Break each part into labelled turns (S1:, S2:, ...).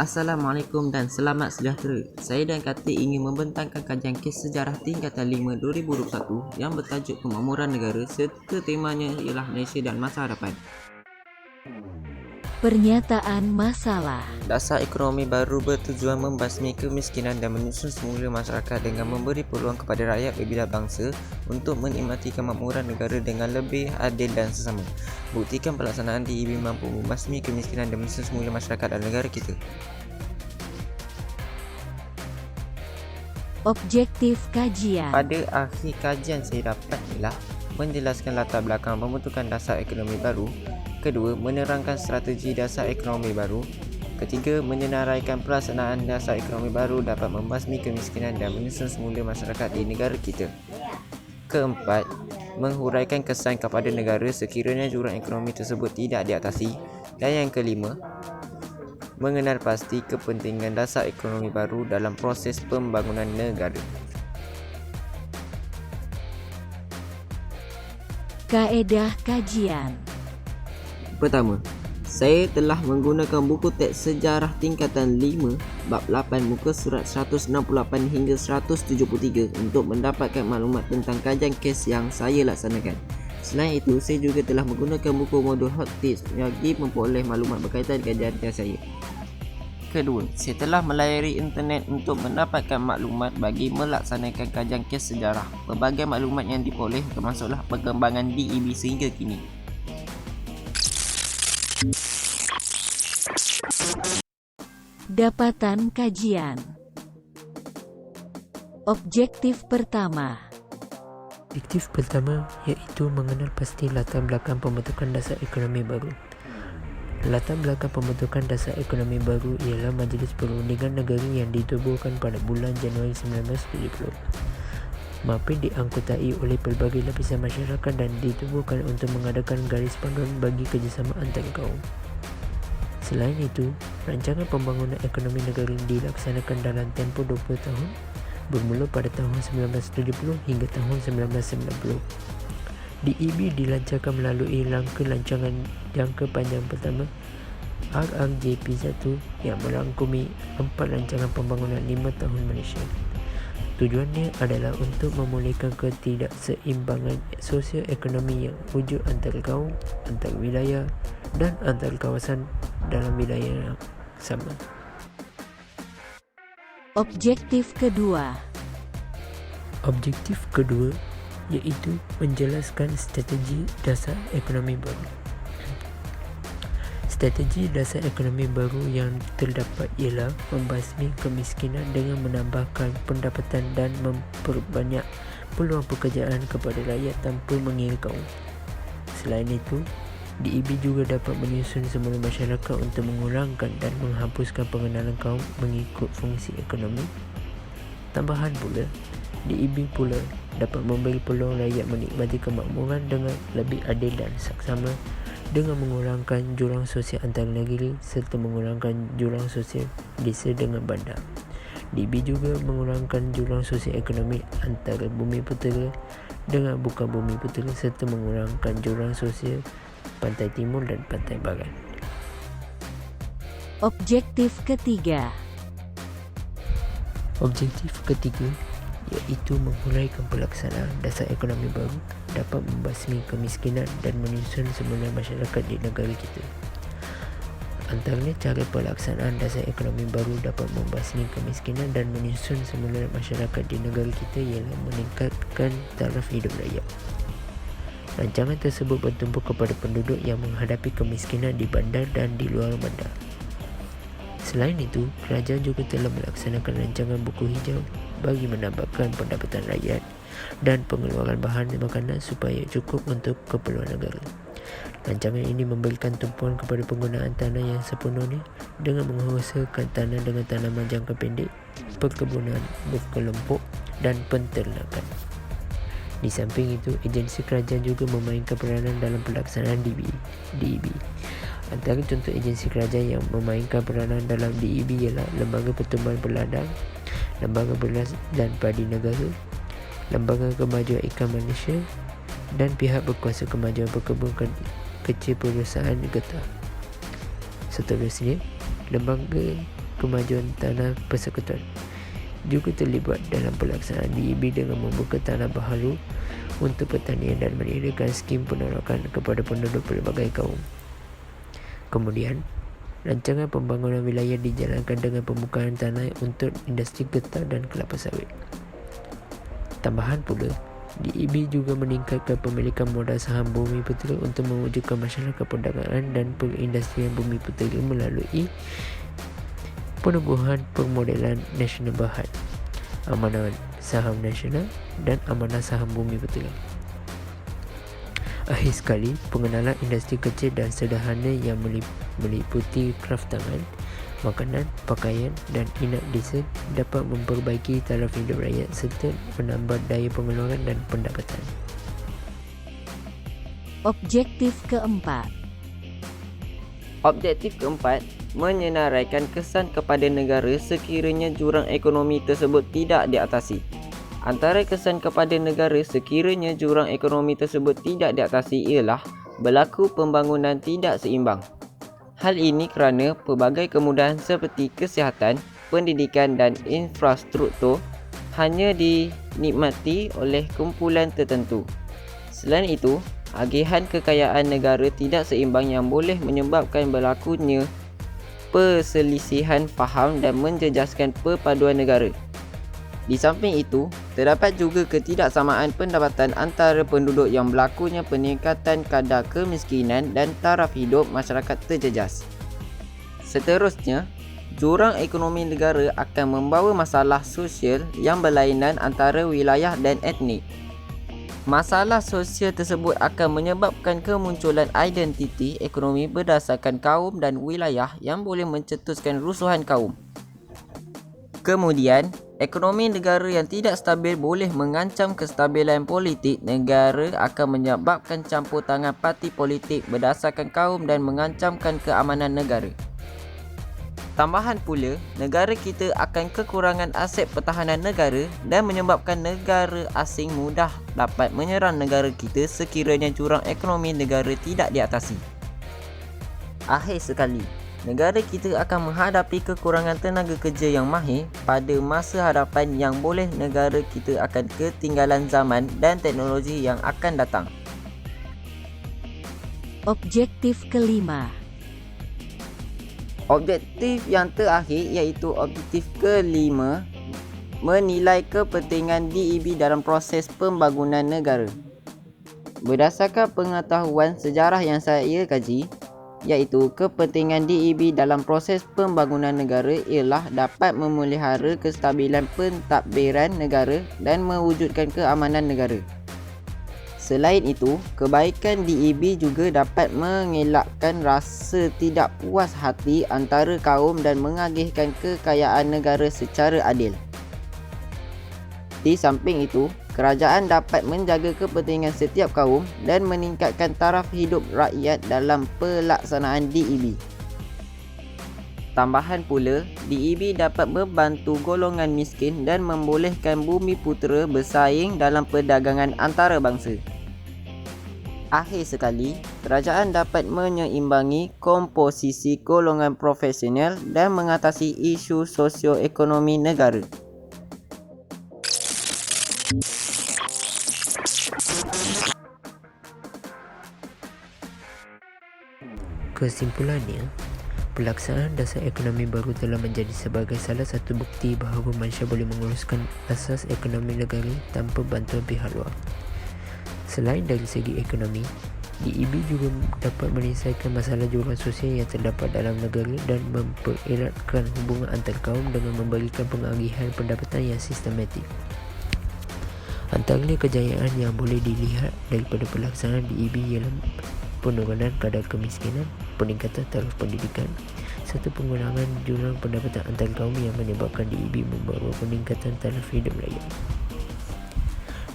S1: Assalamualaikum dan selamat sejahtera. Saya dan Kati ingin membentangkan kajian kes sejarah tingkatan 5 2021 yang bertajuk Pemakmuran Negara serta temanya ialah Malaysia dan Masa Hadapan.
S2: Pernyataan masalah.
S1: Dasar ekonomi baru bertujuan membasmi kemiskinan dan menyusun semula masyarakat dengan memberi peluang kepada rakyat berbilang bangsa untuk menikmati kemakmuran negara dengan lebih adil dan sesama. Buktikan pelaksanaan DEB mampu membasmi kemiskinan dan menyusun semula masyarakat dan negara kita.
S2: Objektif kajian.
S1: Pada akhir kajian saya dapat ialah menjelaskan latar belakang pembentukan dasar ekonomi baru. Kedua, menerangkan strategi dasar ekonomi baru. Ketiga, menyenaraikan pelaksanaan dasar ekonomi baru dapat membasmi kemiskinan dan menyusun semula masyarakat di negara kita. Keempat, menghuraikan kesan kepada negara sekiranya jurang ekonomi tersebut tidak diatasi. Dan yang kelima, mengenal pasti kepentingan dasar ekonomi baru dalam proses pembangunan negara.
S2: Kaedah kajian.
S1: Pertama, saya telah menggunakan buku teks sejarah tingkatan 5 bab 8 muka surat 168 hingga 173 untuk mendapatkan maklumat tentang kajian kes yang saya laksanakan. Selain itu, saya juga telah menggunakan buku modul hot tips bagi memperoleh maklumat berkaitan kajian saya. Kedua, saya telah melayari internet untuk mendapatkan maklumat bagi melaksanakan kajian kes sejarah. Pelbagai maklumat yang diperoleh termasuklah perkembangan DEB sehingga kini.
S2: Dapatan kajian. Objektif pertama.
S3: Objektif pertama iaitu mengenal pasti latar belakang pembentukan dasar ekonomi baru. Latar belakang pembentukan dasar ekonomi baru ialah Majlis Perundingan Negara yang ditubuhkan pada bulan Januari 1970. MAPIN diangkutai oleh pelbagai lapisan masyarakat dan ditubuhkan untuk mengadakan garis panduan bagi kerjasama antar kaum. Selain itu, rancangan pembangunan ekonomi negara dilaksanakan dalam tempoh 20 tahun bermula pada tahun 1970 hingga tahun 1990. DEB dilancarkan melalui rangka rancangan jangka panjang pertama RRJP1 yang merangkumi 4 rancangan pembangunan 5 tahun Malaysia. Tujuannya adalah untuk memulihkan ketidakseimbangan sosio-ekonomi yang wujud antara kaum, antar wilayah dan antar kawasan dalam wilayah yang sama.
S2: Objektif kedua.
S3: Objektif kedua iaitu menjelaskan strategi dasar ekonomi baru. Strategi dasar ekonomi baru yang terdapat ialah membasmi kemiskinan dengan menambahkan pendapatan dan memperbanyak peluang pekerjaan kepada rakyat tanpa mengira kaum. Selain itu, DEB juga dapat menyusun semula masyarakat untuk mengurangkan dan menghapuskan pengenalan kaum mengikut fungsi ekonomi. Tambahan pula, DEB pula dapat memberi peluang rakyat menikmati kemakmuran dengan lebih adil dan saksama dengan mengurangkan jurang sosial antar negeri serta mengurangkan jurang sosial desa dengan bandar. DEB juga mengurangkan jurang sosial ekonomi antara bumi putera dengan bukan bumi putera serta mengurangkan jurang sosial pantai timur dan pantai barat.
S2: Objektif ketiga.
S3: Objektif ketiga iaitu menghuraikan pelaksanaan dasar ekonomi baru dapat membasmi kemiskinan dan menyusun semula masyarakat di negara kita. Antaranya cara pelaksanaan dasar ekonomi baru dapat membasmi kemiskinan dan menyusun semula masyarakat di negara kita ialah meningkatkan taraf hidup rakyat. Rancangan tersebut bertumpu kepada penduduk yang menghadapi kemiskinan di bandar dan di luar bandar. Selain itu, kerajaan juga telah melaksanakan rancangan buku hijau bagi menambahkan pendapatan rakyat dan pengeluaran bahan makanan supaya cukup untuk keperluan negara. Rancangan ini memberikan tumpuan kepada penggunaan tanah yang sepenuhnya dengan mengusahakan tanah dengan tanaman jangka pendek, perkebunan berkelompok dan penternakan. Di samping itu, agensi kerajaan juga memainkan peranan dalam pelaksanaan DEB. Antara contoh agensi kerajaan yang memainkan peranan dalam DEB ialah Lembaga Pertumbuhan Berladang, Lembaga Beras dan Padi Negara, Lembaga Kemajuan Ikan Malaysia dan pihak berkuasa kemajuan berkebun kecil perusahaan getah. Seterusnya, Lembaga kemajuan tanah persekutuan. Juga terlibat dalam pelaksanaan DEB dengan membuka tanah baharu untuk pertanian dan menyediakan skim penolakan kepada penduduk pelbagai kaum. Kemudian, rancangan pembangunan wilayah dijalankan dengan pembukaan tanah untuk industri getah dan kelapa sawit. Tambahan pula, DEB juga meningkatkan pemilikan modal saham bumi putera untuk mewujudkan masyarakat perdagangan dan perindustrian bumi putera melalui penubuhan permodelan nasional Berhad, amanah saham nasional dan amanah saham bumi putera. Akhir sekali, pengenalan industri kecil dan sederhana yang meliputi kraft tangan, makanan, pakaian dan inap diesel dapat memperbaiki taraf hidup rakyat serta menambah daya pengeluaran dan pendapatan.
S2: Objektif keempat.
S1: Objektif keempat, menyenaraikan kesan kepada negara sekiranya jurang ekonomi tersebut tidak diatasi. Antara kesan kepada negara sekiranya jurang ekonomi tersebut tidak diatasi ialah berlaku pembangunan tidak seimbang. Hal ini kerana pelbagai kemudahan seperti kesihatan, pendidikan dan infrastruktur hanya dinikmati oleh kumpulan tertentu. Selain itu, agihan kekayaan negara tidak seimbang yang boleh menyebabkan berlakunya perselisihan faham dan menjejaskan perpaduan negara. Di samping itu, terdapat juga ketidaksamaan pendapatan antara penduduk yang berlakunya peningkatan kadar kemiskinan dan taraf hidup masyarakat terjejas. Seterusnya, jurang ekonomi negara akan membawa masalah sosial yang berlainan antara wilayah dan etnik. Masalah sosial tersebut akan menyebabkan kemunculan identiti ekonomi berdasarkan kaum dan wilayah yang boleh mencetuskan rusuhan kaum. Kemudian, ekonomi negara yang tidak stabil boleh mengancam kestabilan politik negara, akan menyebabkan campur tangan parti politik berdasarkan kaum dan mengancamkan keamanan negara. Tambahan pula, negara kita akan kekurangan aset pertahanan negara dan menyebabkan negara asing mudah dapat menyerang negara kita sekiranya jurang ekonomi negara tidak diatasi. Akhir sekali, negara kita akan menghadapi kekurangan tenaga kerja yang mahir pada masa hadapan yang boleh negara kita akan ketinggalan zaman dan teknologi yang akan datang.
S2: Objektif kelima.
S1: Objektif yang terakhir iaitu objektif kelima, menilai kepentingan DEB dalam proses pembangunan negara. Berdasarkan pengetahuan sejarah yang saya kaji, iaitu kepentingan DEB dalam proses pembangunan negara ialah dapat memelihara kestabilan pentadbiran negara dan mewujudkan keamanan negara. Selain itu, kebaikan DEB juga dapat mengelakkan rasa tidak puas hati antara kaum dan mengagihkan kekayaan negara secara adil. Di samping itu, kerajaan dapat menjaga kepentingan setiap kaum dan meningkatkan taraf hidup rakyat dalam pelaksanaan DEB. Tambahan pula, DEB dapat membantu golongan miskin dan membolehkan bumi putera bersaing dalam perdagangan antarabangsa. Akhir sekali, kerajaan dapat menyeimbangi komposisi golongan profesional dan mengatasi isu sosioekonomi negara.
S3: Kesimpulannya, pelaksanaan dasar ekonomi baru telah menjadi sebagai salah satu bukti bahawa manusia boleh menguruskan asas ekonomi negara tanpa bantuan pihak luar. Selain dari segi ekonomi, DEB juga dapat menyelesaikan masalah jurang sosial yang terdapat dalam negara dan mempereratkan hubungan antar kaum dengan memberikan pengagihan pendapatan yang sistematik. Antara kejayaan yang boleh dilihat daripada pelaksanaan DEB ialah penurunan kadar kemiskinan, peningkatan taraf pendidikan serta pengurangan jurang pendapatan antar kaum yang menyebabkan DEB membawa peningkatan taraf hidup rakyat.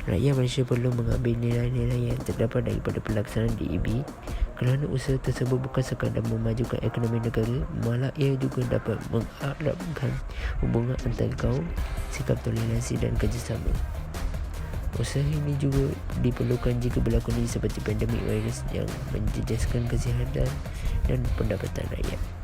S3: Rakyat Malaysia perlu mengambil nilai-nilai yang terdapat daripada pelaksanaan DEB kerana usaha tersebut bukan sekadar memajukan ekonomi negara, malah ia juga dapat mengakrabkan hubungan antar kaum, sikap toleransi dan kerjasama. Usaha ini juga diperlukan jika berlaku seperti pandemik virus yang menjejaskan kesihatan dan pendapatan rakyat.